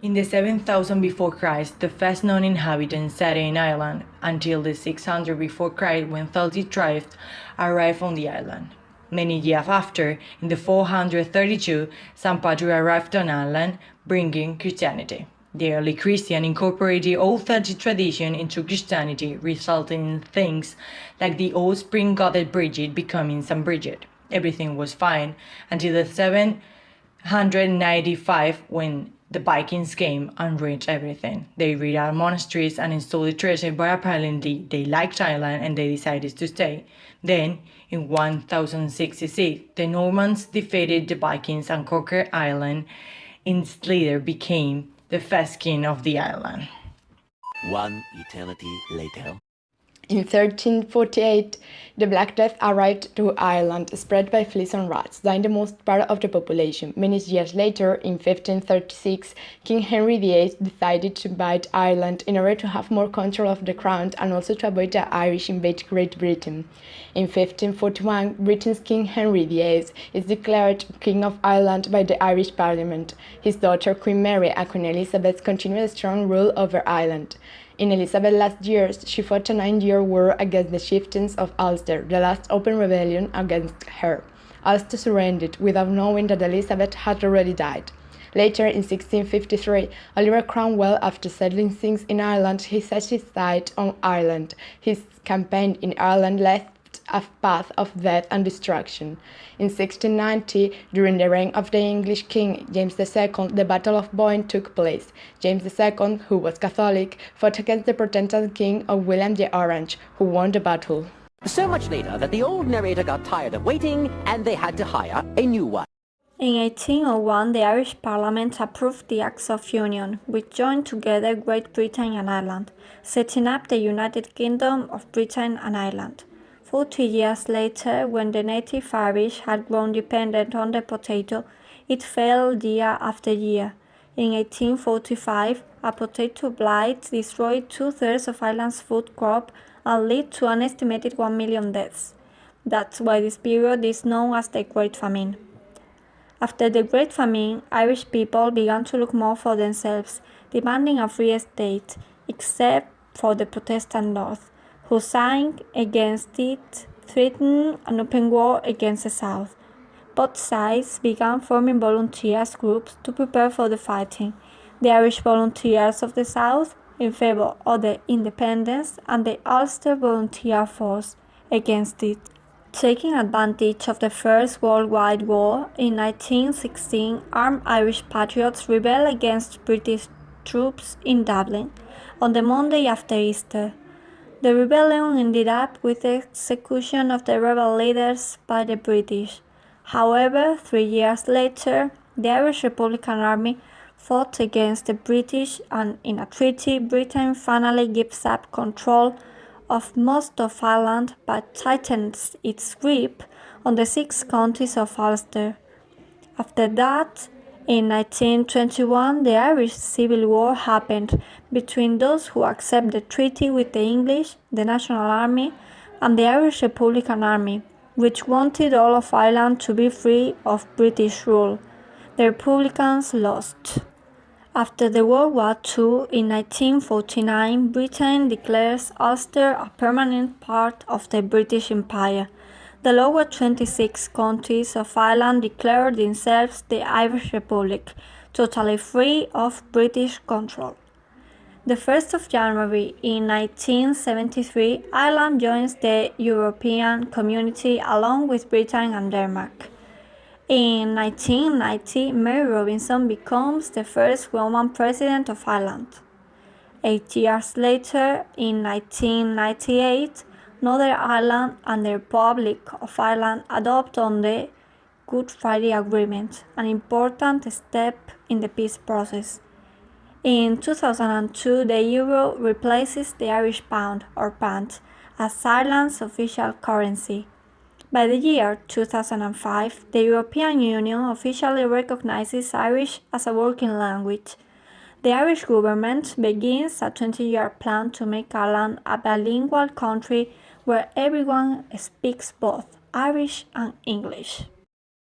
In the 7000 before Christ, the first known inhabitants settled in Ireland until the 600 before Christ when 30 tribes arrived on the island. Many years after, in the 432, St. Patrick arrived on Ireland, bringing Christianity. The early Christians incorporated all 30 traditions into Christianity, resulting in things like the old spring goddess Bridget becoming St. Bridget. Everything was fine until the 795 when the Vikings came and ruined everything. They rid out monasteries and installed treasure, but apparently they liked Ireland and they decided to stay. Then, in 1066, the Normans defeated the Vikings and conquered Ireland, and its leader became the first king of the island. One eternity later. In 1348, the Black Death arrived to Ireland, spread by fleas and rats, dying the most part of the population. Many years later, in 1536, King Henry VIII decided to invade Ireland in order to have more control of the crown and also to avoid the Irish invade Great Britain. In 1541, Britain's King Henry VIII is declared King of Ireland by the Irish Parliament. His daughter Queen Mary and Queen Elizabeth continued a strong rule over Ireland. In Elizabeth's last years, she fought a 9-year war against the chieftains of Ulster, the last open rebellion against her. Ulster surrendered without knowing that Elizabeth had already died. Later, in 1653, Oliver Cromwell, after settling things in Ireland, he set his sights on Ireland. His campaign in Ireland left a path of death and destruction. In 1690, during the reign of the English king James II, the Battle of Boyne took place. James II, who was Catholic, fought against the Protestant king of William the Orange, who won the battle. So much later that the old narrator got tired of waiting and they had to hire a new one. In 1801, the Irish Parliament approved the Acts of Union, which joined together Great Britain and Ireland, setting up the United Kingdom of Britain and Ireland. 40 years later, when the native Irish had grown dependent on the potato, it failed year after year. In 1845, a potato blight destroyed 2/3 of Ireland's food crop and led to an estimated 1 million deaths. That's why this period is known as the Great Famine. After the Great Famine, Irish people began to look more for themselves, demanding a free state, except for the Protestant North, who sang against it, threatening an open war against the South. Both sides began forming volunteers groups to prepare for the fighting. The Irish Volunteers of the South in favor of the independence and the Ulster Volunteer Force against it. Taking advantage of the First Worldwide War, in 1916, armed Irish patriots rebelled against British troops in Dublin on the Monday after Easter. The rebellion ended up with the execution of the rebel leaders by the British. However, 3 years later, the Irish Republican Army fought against the British, and in a treaty, Britain finally gives up control of most of Ireland but tightens its grip on the 6 counties of Ulster. After that, in 1921, the Irish Civil War happened between those who accept the treaty with the English, the National Army, and the Irish Republican Army, which wanted all of Ireland to be free of British rule. The Republicans lost. After the World War II, in 1949, Britain declares Ulster a permanent part of the British Empire. The lower 26 counties of Ireland declared themselves the Irish Republic, totally free of British control. The 1st of January in 1973, Ireland joins the European Community along with Britain and Denmark. In 1990, Mary Robinson becomes the first woman president of Ireland. 8 years later, in 1998, Northern Ireland and the Republic of Ireland adopt on the Good Friday Agreement, an important step in the peace process. In 2002, the euro replaces the Irish pound, or pant, as Ireland's official currency. By the year 2005, the European Union officially recognizes Irish as a working language. The Irish government begins a 20-year plan to make Ireland a bilingual country where everyone speaks both Irish and English.